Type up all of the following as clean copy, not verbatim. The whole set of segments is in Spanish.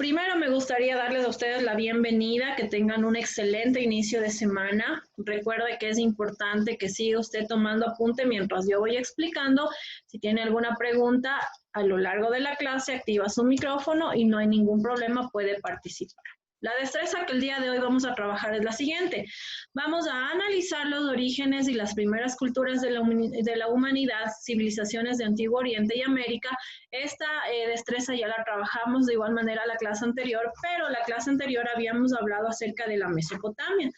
Primero me gustaría darles a ustedes la bienvenida, que tengan un excelente inicio de semana. Recuerde que es importante que siga usted tomando apunte mientras yo voy explicando. Si tiene alguna pregunta a lo largo de la clase, activa su micrófono y no hay ningún problema, puede participar. La destreza que el día de hoy vamos a trabajar es la siguiente. Vamos a analizar los orígenes y las primeras culturas de la humanidad, civilizaciones de Antiguo Oriente y América. Esta destreza ya la trabajamos de igual manera la clase anterior, pero la clase anterior habíamos hablado acerca de la Mesopotamia.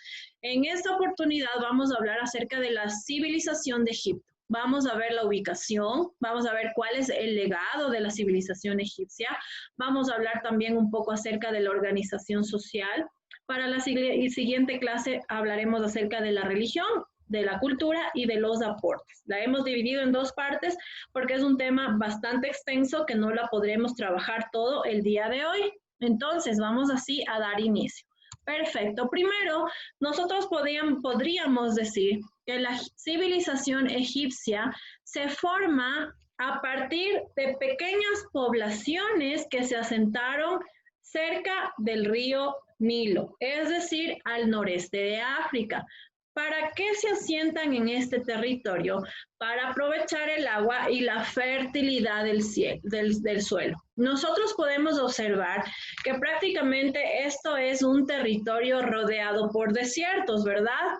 En esta oportunidad vamos a hablar acerca de la civilización de Egipto. Vamos a ver la ubicación, vamos a ver cuál es el legado de la civilización egipcia, vamos a hablar también un poco acerca de la organización social. Para la siguiente clase hablaremos acerca de la religión, de la cultura y de los aportes. La hemos dividido en dos partes porque es un tema bastante extenso que no la podremos trabajar todo el día de hoy. Entonces, vamos así a dar inicio. Perfecto. Primero, nosotros podríamos decir que la civilización egipcia se forma a partir de pequeñas poblaciones que se asentaron cerca del río Nilo, es decir, al noreste de África. ¿Para qué se asientan en este territorio? Para aprovechar el agua y la fertilidad del suelo. Nosotros podemos observar que prácticamente esto es un territorio rodeado por desiertos, ¿verdad?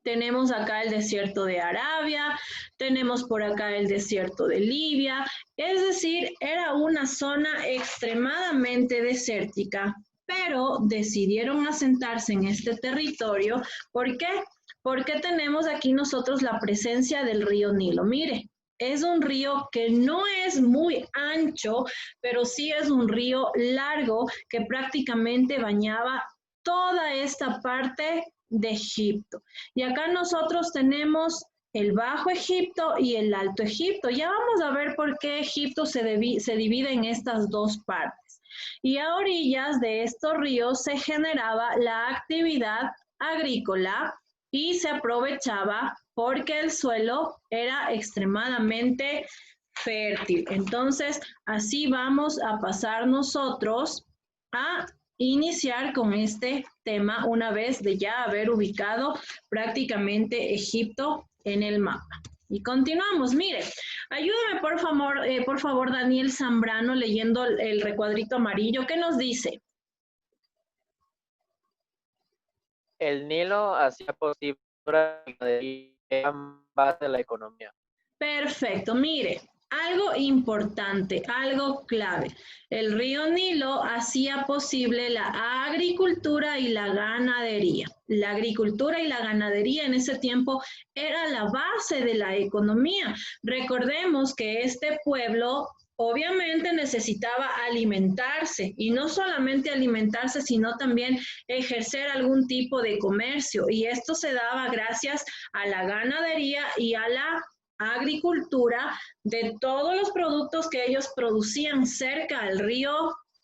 Tenemos acá el desierto de Arabia, tenemos por acá el desierto de Libia, es decir, era una zona extremadamente desértica, pero decidieron asentarse en este territorio. ¿Por qué? Porque tenemos aquí nosotros la presencia del río Nilo. Mire, es un río que no es muy ancho, pero sí es un río largo que prácticamente bañaba toda esta parte de Egipto. Y acá nosotros tenemos el Bajo Egipto y el Alto Egipto. Ya vamos a ver por qué Egipto se divide en estas dos partes. Y a orillas de estos ríos se generaba la actividad agrícola y se aprovechaba porque el suelo era extremadamente fértil. Entonces, así vamos a pasar nosotros a iniciar con este tema una vez de ya haber ubicado prácticamente Egipto en el mapa. Y continuamos. Mire, ayúdame por favor, Daniel Zambrano, leyendo el recuadrito amarillo. ¿Qué nos dice? El Nilo hacía posible la gran base de la economía. Perfecto, mire, algo importante, algo clave. El río Nilo hacía posible la agricultura y la ganadería. La agricultura y la ganadería en ese tiempo era la base de la economía. Recordemos que este pueblo obviamente necesitaba alimentarse y no solamente alimentarse, sino también ejercer algún tipo de comercio. Y esto se daba gracias a la ganadería y a la agricultura de todos los productos que ellos producían cerca del río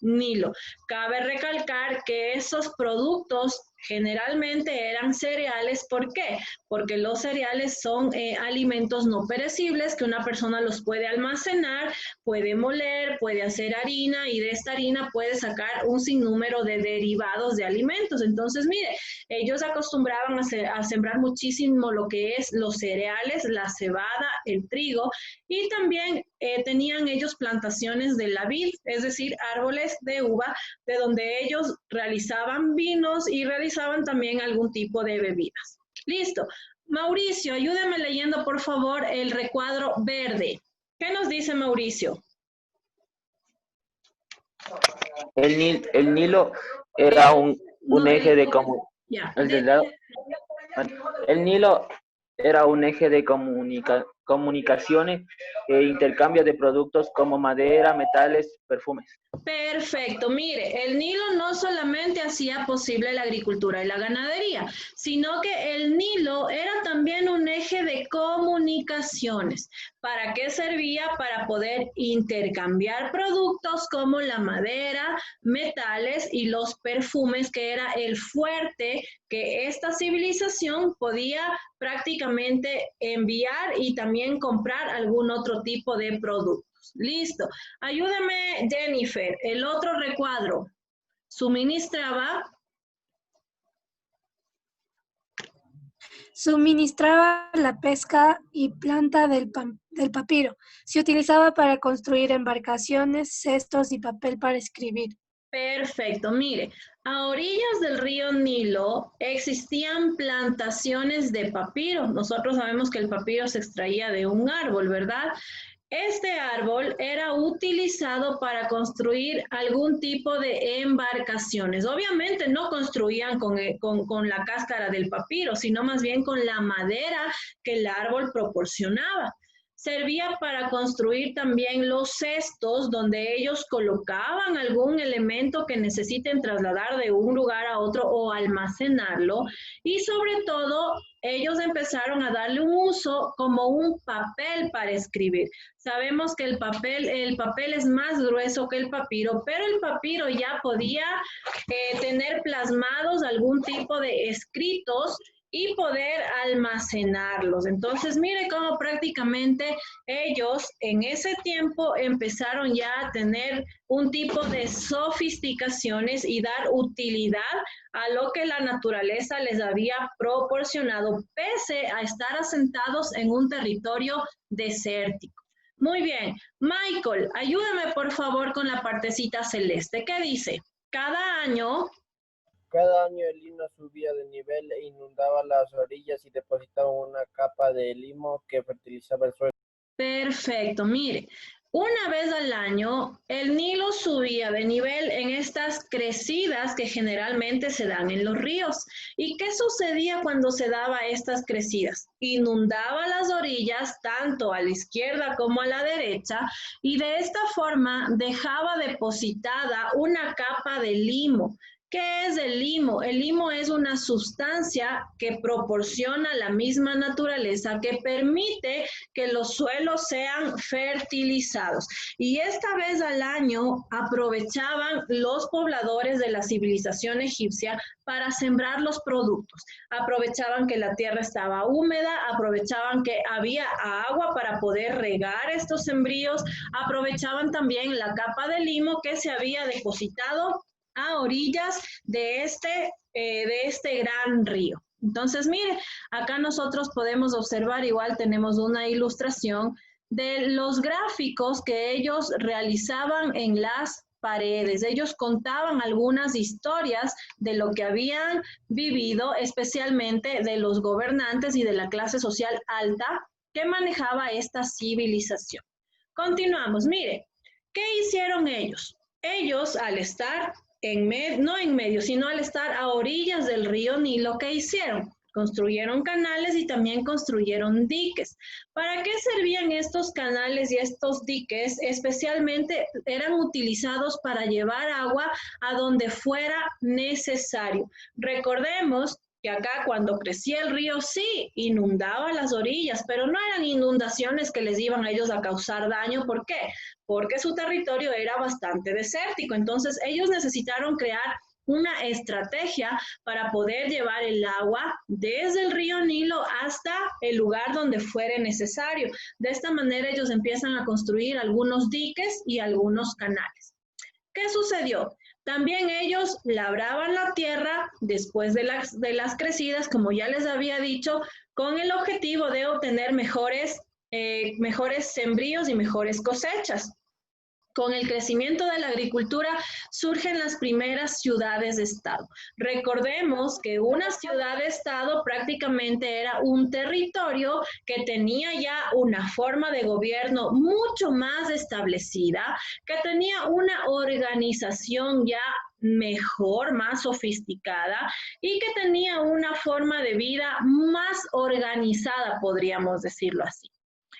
Nilo. Cabe recalcar que esos productos generalmente eran cereales. ¿Por qué? Porque los cereales son alimentos no perecibles que una persona los puede almacenar, puede moler, puede hacer harina y de esta harina puede sacar un sinnúmero de derivados de alimentos. Entonces, mire, ellos acostumbraban a sembrar muchísimo lo que es los cereales, la cebada, el trigo y también tenían ellos plantaciones de la vid, es decir, árboles de uva, de donde ellos realizaban vinos y realizaban también algún tipo de bebidas. Listo. Mauricio, ayúdeme leyendo, por favor, el recuadro verde. ¿Qué nos dice Mauricio? El Nilo era un eje de el Nilo era un eje de comunicaciones e intercambio de productos como madera, metales, perfumes. Perfecto. Mire, el Nilo no solamente hacía posible la agricultura y la ganadería, sino que el Nilo era también un eje de comunicaciones. ¿Para qué servía? Para poder intercambiar productos como la madera, metales y los perfumes, que era el fuerte que esta civilización podía prácticamente enviar y también comprar algún otro tipo de producto. cosméticos. Listo. Ayúdame, Jennifer. El otro recuadro. Suministraba la pesca y planta del papiro. Se utilizaba para construir embarcaciones, cestos y papel para escribir. Perfecto, mire, a orillas del río Nilo existían plantaciones de papiro. Nosotros sabemos que el papiro se extraía de un árbol, ¿verdad? Este árbol era utilizado para construir algún tipo de embarcaciones. Obviamente no construían con la cáscara del papiro, sino más bien con la madera que el árbol proporcionaba. Servía para construir también los cestos donde ellos colocaban algún elemento que necesiten trasladar de un lugar a otro o almacenarlo. Y sobre todo, ellos empezaron a darle un uso como un papel para escribir. Sabemos que el papel es más grueso que el papiro, pero el papiro ya podía tener plasmados algún tipo de escritos y poder almacenarlos. Entonces, mire cómo prácticamente ellos en ese tiempo empezaron ya a tener un tipo de sofisticaciones y dar utilidad a lo que la naturaleza les había proporcionado, pese a estar asentados en un territorio desértico. Muy bien. Michael, ayúdame por favor con la partecita celeste. ¿Qué dice? Cada año el Nilo subía de nivel e inundaba las orillas y depositaba una capa de limo que fertilizaba el suelo. Perfecto, mire, una vez al año el Nilo subía de nivel en estas crecidas que generalmente se dan en los ríos. ¿Y qué sucedía cuando se daba estas crecidas? Inundaba las orillas tanto a la izquierda como a la derecha y de esta forma dejaba depositada una capa de limo. ¿Qué es el limo? El limo es una sustancia que proporciona la misma naturaleza que permite que los suelos sean fertilizados. Y esta vez al año aprovechaban los pobladores de la civilización egipcia para sembrar los productos. Aprovechaban que la tierra estaba húmeda, aprovechaban que había agua para poder regar estos sembríos, aprovechaban también la capa de limo que se había depositado a orillas de este gran río. Entonces, mire, acá nosotros podemos observar, igual tenemos una ilustración de los gráficos que ellos realizaban en las paredes. Ellos contaban algunas historias de lo que habían vivido, especialmente de los gobernantes y de la clase social alta que manejaba esta civilización. Continuamos, mire, ¿qué hicieron ellos? Ellos, al estar no en medio, sino al estar a orillas del río Nilo, ¿qué hicieron? Construyeron canales y también construyeron diques. ¿Para qué servían estos canales y estos diques? Especialmente eran utilizados para llevar agua a donde fuera necesario. Recordemos que acá cuando crecía el río sí inundaba las orillas, pero no eran inundaciones que les iban a ellos a causar daño. ¿Por qué? Porque su territorio era bastante desértico. Entonces ellos necesitaron crear una estrategia para poder llevar el agua desde el río Nilo hasta el lugar donde fuere necesario. De esta manera ellos empiezan a construir algunos diques y algunos canales. ¿Qué sucedió? También ellos labraban la tierra después de las crecidas, como ya les había dicho, con el objetivo de obtener mejores sembríos y mejores cosechas. Con el crecimiento de la agricultura surgen las primeras ciudades-estado. Recordemos que una ciudad-estado prácticamente era un territorio que tenía ya una forma de gobierno mucho más establecida, que tenía una organización ya mejor, más sofisticada y que tenía una forma de vida más organizada, podríamos decirlo así.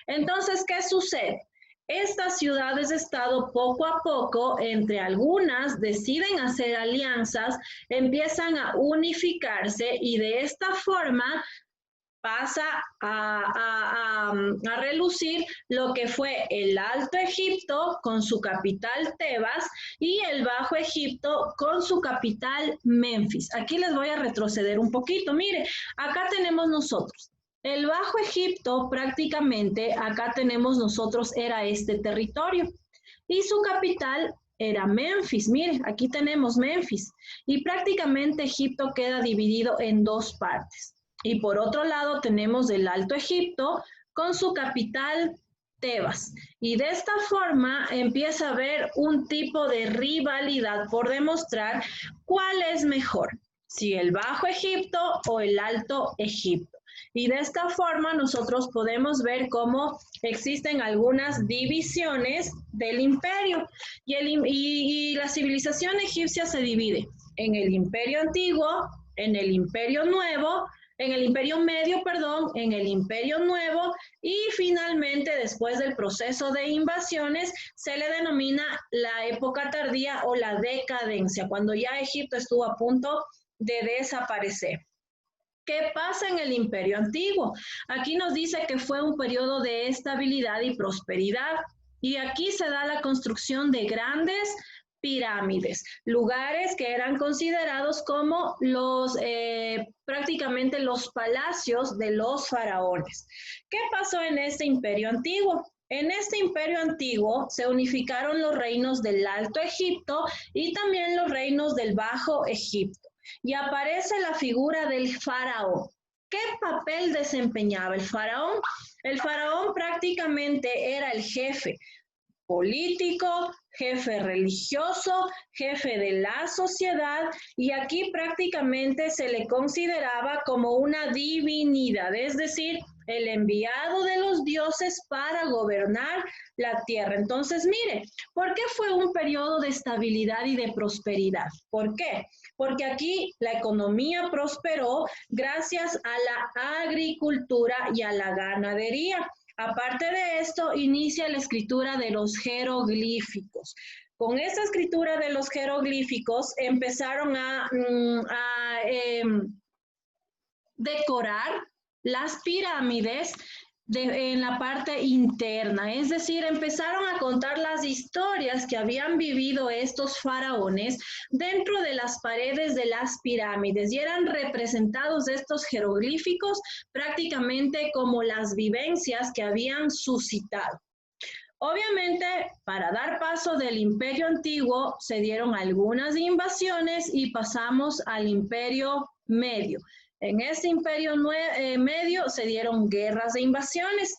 Entonces, ¿qué sucede? Estas ciudades-estado poco a poco, entre algunas, deciden hacer alianzas, empiezan a unificarse y de esta forma pasa a relucir lo que fue el Alto Egipto con su capital Tebas y el Bajo Egipto con su capital Menfis. Aquí les voy a retroceder un poquito. Mire, acá tenemos nosotros El Bajo Egipto prácticamente, acá tenemos nosotros, era este territorio y su capital era Memphis. Miren, aquí tenemos Memphis y prácticamente Egipto queda dividido en dos partes. Y por otro lado tenemos el Alto Egipto con su capital Tebas. Y de esta forma empieza a haber un tipo de rivalidad por demostrar cuál es mejor, si el Bajo Egipto o el Alto Egipto. Y de esta forma nosotros podemos ver cómo existen algunas divisiones del imperio. Y la civilización egipcia se divide en el imperio antiguo, en el imperio nuevo, en el imperio medio, perdón, en el imperio nuevo y finalmente después del proceso de invasiones se le denomina la época tardía o la decadencia, cuando ya Egipto estuvo a punto de desaparecer. ¿Qué pasa en el imperio antiguo? Aquí nos dice que fue un periodo de estabilidad y prosperidad y aquí se da la construcción de grandes pirámides, lugares que eran considerados como prácticamente los palacios de los faraones. ¿Qué pasó en este imperio antiguo? En este imperio antiguo se unificaron los reinos del Alto Egipto y también los reinos del Bajo Egipto. Y aparece la figura del faraón. ¿Qué papel desempeñaba el faraón? El faraón prácticamente era el jefe político, jefe religioso, jefe de la sociedad, y aquí prácticamente se le consideraba como una divinidad, es decir, el enviado de los dioses para gobernar la tierra. Entonces, mire, ¿por qué fue un periodo de estabilidad y de prosperidad? ¿Por qué? Porque aquí la economía prosperó gracias a la agricultura y a la ganadería. Aparte de esto, inicia la escritura de los jeroglíficos. Con esta escritura de los jeroglíficos empezaron a decorar las pirámides en la parte interna, es decir, empezaron a contar las historias que habían vivido estos faraones dentro de las paredes de las pirámides y eran representados estos jeroglíficos prácticamente como las vivencias que habían suscitado. Obviamente, para dar paso del imperio antiguo, se dieron algunas invasiones y pasamos al imperio medio. En este imperio medio se dieron guerras de invasiones.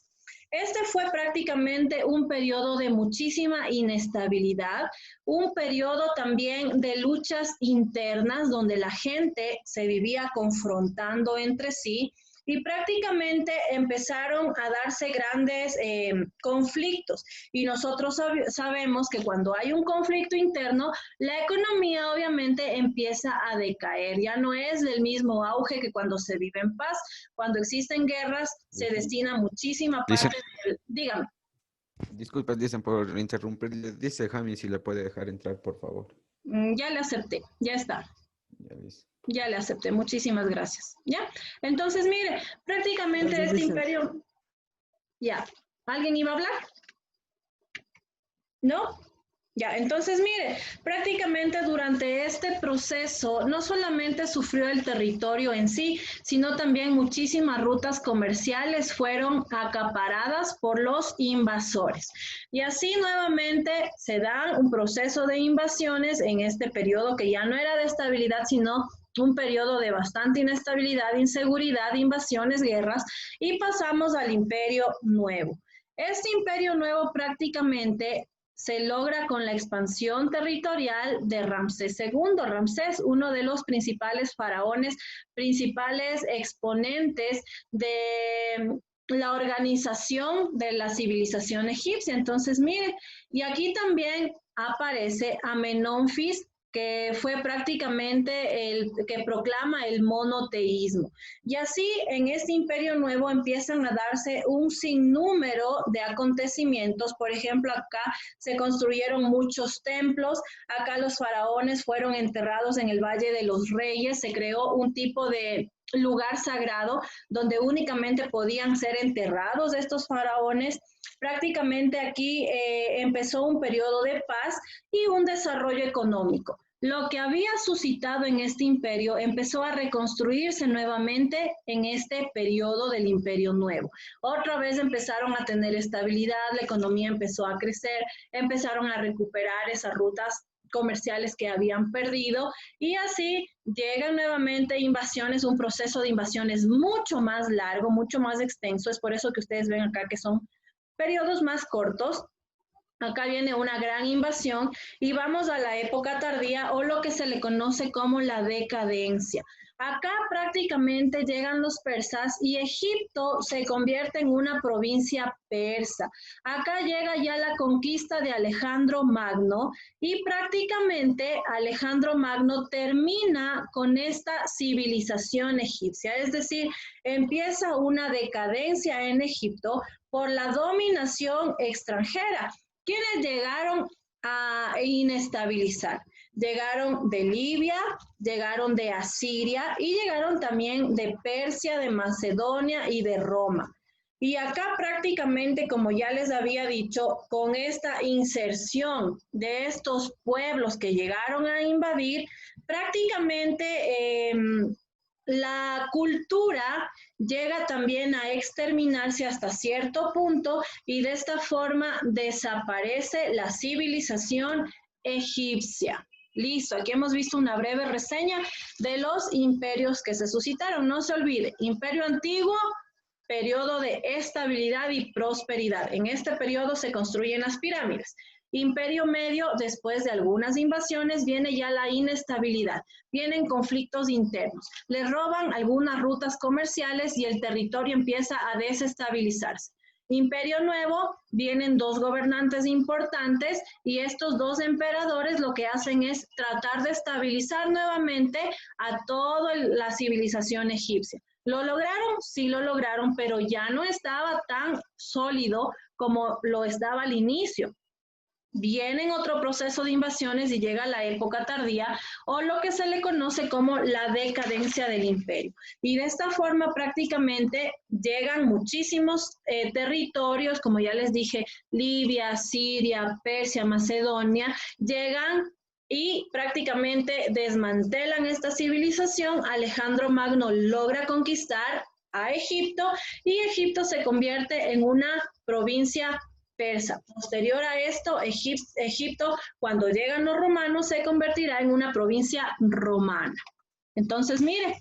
Este fue prácticamente un periodo de muchísima inestabilidad, un periodo también de luchas internas donde la gente se vivía confrontando entre sí y prácticamente empezaron a darse grandes conflictos. Y nosotros sabemos que cuando hay un conflicto interno, la economía obviamente empieza a decaer. Ya no es del mismo auge que cuando se vive en paz. Cuando existen guerras, se destina muchísima parte del... Dígame. Disculpas, dicen por interrumpir. Dice Jami si le puede dejar entrar, por favor. Ya le acepté, ya está. Ya ves. Ya le acepté, muchísimas gracias. ¿Ya? Entonces, mire, prácticamente este imperio... Ya, ¿alguien iba a hablar? ¿No? Ya, entonces, mire, prácticamente durante este proceso no solamente sufrió el territorio en sí, sino también muchísimas rutas comerciales fueron acaparadas por los invasores. Y así nuevamente se da un proceso de invasiones en este periodo que ya no era de estabilidad, sino un periodo de bastante inestabilidad, inseguridad, invasiones, guerras, y pasamos al Imperio Nuevo. Este Imperio Nuevo prácticamente se logra con la expansión territorial de Ramsés II. Ramsés, uno de los principales faraones, principales exponentes de la organización de la civilización egipcia. Entonces, mire, y aquí también aparece Amenófis, que fue prácticamente el que proclama el monoteísmo. Y así en este imperio nuevo empiezan a darse un sinnúmero de acontecimientos. Por ejemplo, acá se construyeron muchos templos, acá los faraones fueron enterrados en el Valle de los Reyes, se creó un tipo de lugar sagrado donde únicamente podían ser enterrados estos faraones. Prácticamente aquí empezó un periodo de paz y un desarrollo económico. Lo que había suscitado en este imperio empezó a reconstruirse nuevamente en este periodo del Imperio Nuevo. Otra vez empezaron a tener estabilidad, la economía empezó a crecer, empezaron a recuperar esas rutas comerciales que habían perdido y así llegan nuevamente invasiones, un proceso de invasiones mucho más largo, mucho más extenso. Es por eso que ustedes ven acá que son periodos más cortos. Acá viene una gran invasión y vamos a la época tardía o lo que se le conoce como la decadencia. Acá prácticamente llegan los persas y Egipto se convierte en una provincia persa. Acá llega ya la conquista de Alejandro Magno y prácticamente Alejandro Magno termina con esta civilización egipcia, es decir, empieza una decadencia en Egipto por la dominación extranjera. ¿Quiénes llegaron a inestabilizar? Llegaron de Libia, llegaron de Asiria y llegaron también de Persia, de Macedonia y de Roma. Y acá prácticamente, como ya les había dicho, con esta inserción de estos pueblos que llegaron a invadir, prácticamente la cultura llega también a exterminarse hasta cierto punto y de esta forma desaparece la civilización egipcia. Listo, aquí hemos visto una breve reseña de los imperios que se suscitaron. No se olvide, Imperio Antiguo, periodo de estabilidad y prosperidad. En este periodo se construyen las pirámides. Imperio Medio, después de algunas invasiones, viene ya la inestabilidad, vienen conflictos internos, les roban algunas rutas comerciales y el territorio empieza a desestabilizarse. Imperio Nuevo, vienen dos gobernantes importantes y estos dos emperadores lo que hacen es tratar de estabilizar nuevamente a toda la civilización egipcia. ¿Lo lograron? Sí lo lograron, pero ya no estaba tan sólido como lo estaba al inicio. Viene otro proceso de invasiones y llega la época tardía o lo que se le conoce como la decadencia del imperio. Y de esta forma prácticamente llegan muchísimos territorios, como ya les dije, Libia, Siria, Persia, Macedonia, llegan y prácticamente desmantelan esta civilización. Alejandro Magno logra conquistar a Egipto y Egipto se convierte en una provincia persa. Posterior a esto, Egipto, cuando llegan los romanos, se convertirá en una provincia romana. Entonces, mire,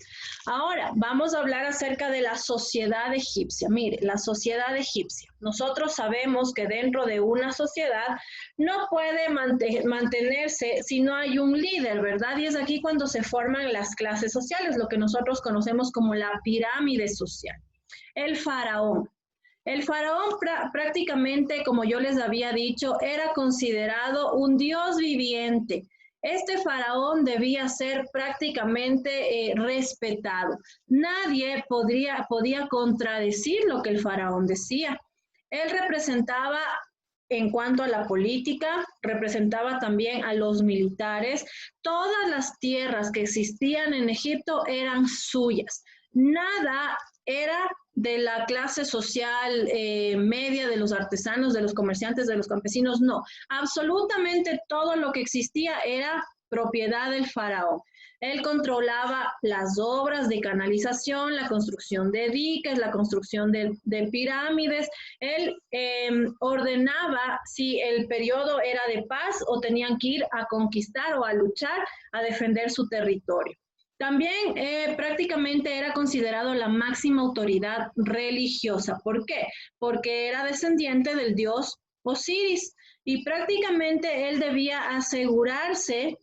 ahora vamos a hablar acerca de la sociedad egipcia. Mire, la sociedad egipcia. Nosotros sabemos que dentro de una sociedad no puede mantenerse si no hay un líder, ¿verdad? Y es aquí cuando se forman las clases sociales, lo que nosotros conocemos como la pirámide social. El faraón. El faraón prácticamente, como yo les había dicho, era considerado un dios viviente. Este faraón debía ser prácticamente respetado. Nadie podía contradecir lo que el faraón decía. Él representaba, en cuanto a la política, representaba también a los militares. Todas las tierras que existían en Egipto eran suyas. Nada era de la clase social media, de los artesanos, de los comerciantes, de los campesinos, no. Absolutamente todo lo que existía era propiedad del faraón. Él controlaba las obras de canalización, la construcción de diques, la construcción de pirámides. Él ordenaba si el periodo era de paz o tenían que ir a conquistar o a luchar, a defender su territorio. También prácticamente era considerado la máxima autoridad religiosa. ¿Por qué? Porque era descendiente del dios Osiris y prácticamente él debía asegurarse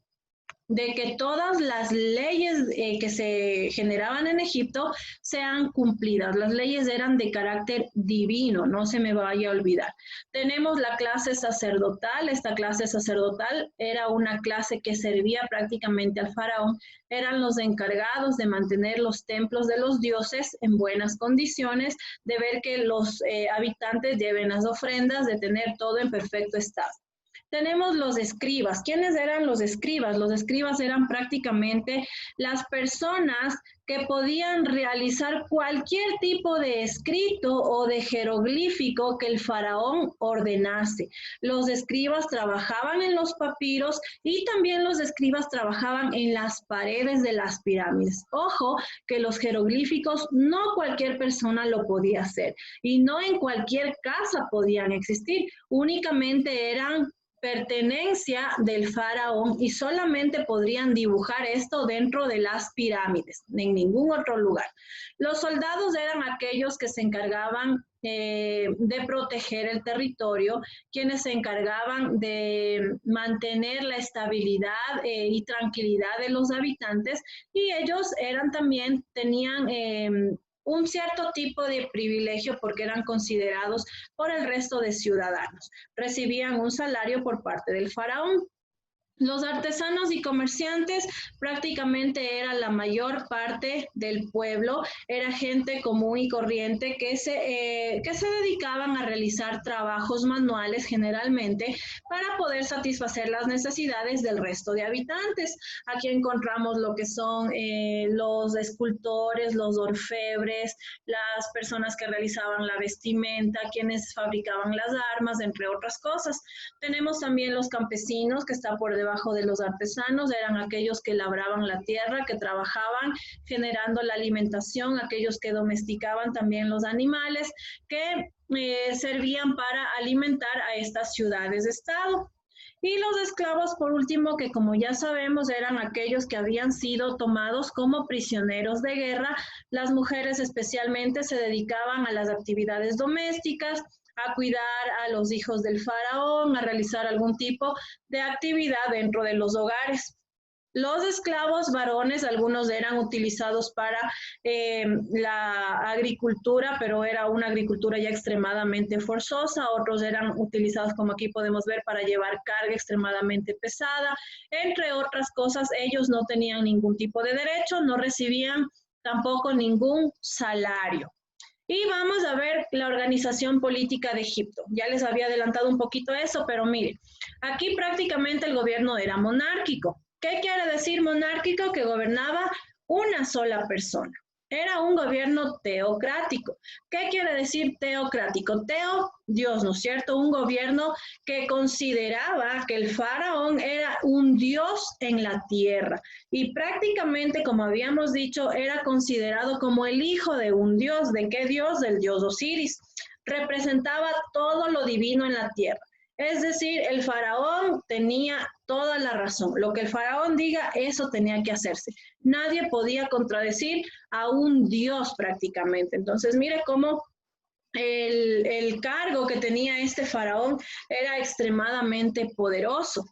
de que todas las leyes que se generaban en Egipto sean cumplidas. Las leyes eran de carácter divino, no se me vaya a olvidar. Tenemos la clase sacerdotal. Esta clase sacerdotal era una clase que servía prácticamente al faraón. Eran los encargados de mantener los templos de los dioses en buenas condiciones, de ver que los habitantes lleven las ofrendas, de tener todo en perfecto estado. Tenemos los escribas. ¿Quiénes eran los escribas? Los escribas eran prácticamente las personas que podían realizar cualquier tipo de escrito o de jeroglífico que el faraón ordenase. Los escribas trabajaban en los papiros y también los escribas trabajaban en las paredes de las pirámides. Ojo, que los jeroglíficos no cualquier persona lo podía hacer y no en cualquier casa podían existir, únicamente eran pertenencia del faraón y solamente podrían dibujar esto dentro de las pirámides, en ningún otro lugar. Los soldados eran aquellos que se encargaban de proteger el territorio, quienes se encargaban de mantener la estabilidad y tranquilidad de los habitantes, y ellos eran también, tenían un cierto tipo de privilegio porque eran considerados por el resto de ciudadanos. Recibían un salario por parte del faraón. Los artesanos y comerciantes prácticamente era la mayor parte del pueblo, era gente común y corriente que se dedicaban a realizar trabajos manuales generalmente para poder satisfacer las necesidades del resto de habitantes. Aquí encontramos lo que son los escultores, los orfebres, las personas que realizaban la vestimenta, quienes fabricaban las armas, entre otras cosas. Tenemos también los campesinos, que están por debajo de los artesanos, eran aquellos que labraban la tierra, que trabajaban generando la alimentación, aquellos que domesticaban también los animales, que servían para alimentar a estas ciudades-estado. Y los esclavos, por último, que como ya sabemos, eran aquellos que habían sido tomados como prisioneros de guerra. Las mujeres especialmente se dedicaban a las actividades domésticas, a cuidar a los hijos del faraón, a realizar algún tipo de actividad dentro de los hogares. Los esclavos varones, algunos eran utilizados para la agricultura, pero era una agricultura ya extremadamente forzosa. Otros eran utilizados, como aquí podemos ver, para llevar carga extremadamente pesada. Entre otras cosas, ellos no tenían ningún tipo de derecho, no recibían tampoco ningún salario. Y vamos a ver la organización política de Egipto. Ya les había adelantado un poquito eso, pero miren, aquí prácticamente el gobierno era monárquico. ¿Qué quiere decir monárquico? Que gobernaba una sola persona. Era un gobierno teocrático. ¿Qué quiere decir teocrático? Teo, Dios, ¿no es cierto? Un gobierno que consideraba que el faraón era un dios en la tierra y prácticamente, como habíamos dicho, era considerado como el hijo de un dios. ¿De qué dios? Del dios Osiris. Representaba todo lo divino en la tierra. Es decir, el faraón tenía toda la razón. Lo que el faraón diga, eso tenía que hacerse. Nadie podía contradecir a un dios prácticamente. Entonces, mire cómo el cargo que tenía este faraón era extremadamente poderoso.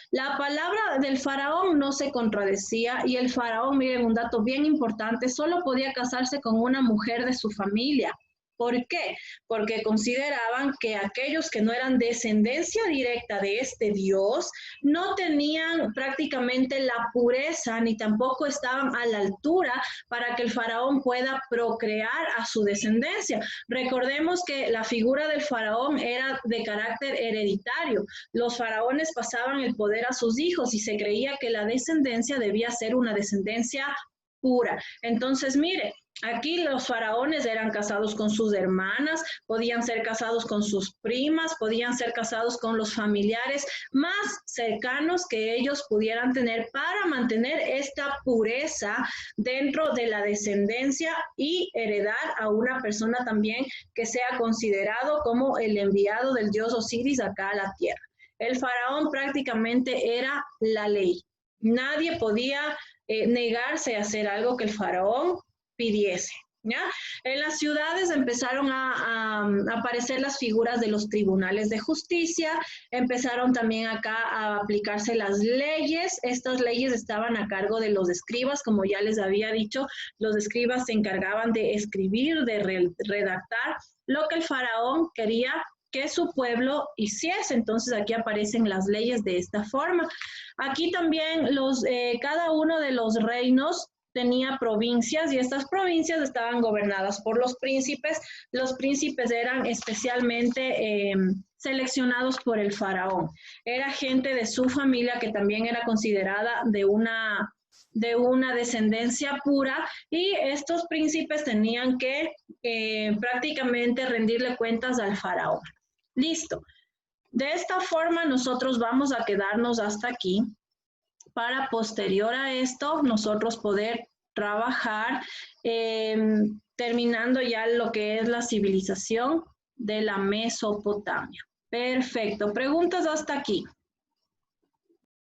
La palabra del faraón no se contradecía y el faraón, miren un dato bien importante, solo podía casarse con una mujer de su familia. ¿Por qué? Porque consideraban que aquellos que no eran descendencia directa de este dios no tenían prácticamente la pureza ni tampoco estaban a la altura para que el faraón pueda procrear a su descendencia. Recordemos que la figura del faraón era de carácter hereditario. Los faraones pasaban el poder a sus hijos y se creía que la descendencia debía ser una descendencia pura. Entonces, mire, aquí los faraones eran casados con sus hermanas, podían ser casados con sus primas, podían ser casados con los familiares más cercanos que ellos pudieran tener para mantener esta pureza dentro de la descendencia y heredar a una persona también que sea considerado como el enviado del dios Osiris acá a la tierra. El faraón prácticamente era la ley. Nadie podía negarse a hacer algo que el faraón pidiese, ¿ya? En las ciudades empezaron a aparecer las figuras de los tribunales de justicia, empezaron también acá a aplicarse las leyes. Estas leyes estaban a cargo de los escribas, como ya les había dicho, los escribas se encargaban de escribir, de redactar lo que el faraón quería que su pueblo hiciese. Entonces aquí aparecen las leyes de esta forma. Aquí también cada uno de los reinos tenía provincias y estas provincias estaban gobernadas por los príncipes. Los príncipes eran especialmente seleccionados por el faraón. Era gente de su familia que también era considerada de una de una descendencia pura y estos príncipes tenían que prácticamente rendirle cuentas al faraón. Listo. De esta forma nosotros vamos a quedarnos hasta aquí para posterior a esto nosotros poder trabajar terminando ya lo que es la civilización de la Mesopotamia. Perfecto. ¿Preguntas hasta aquí?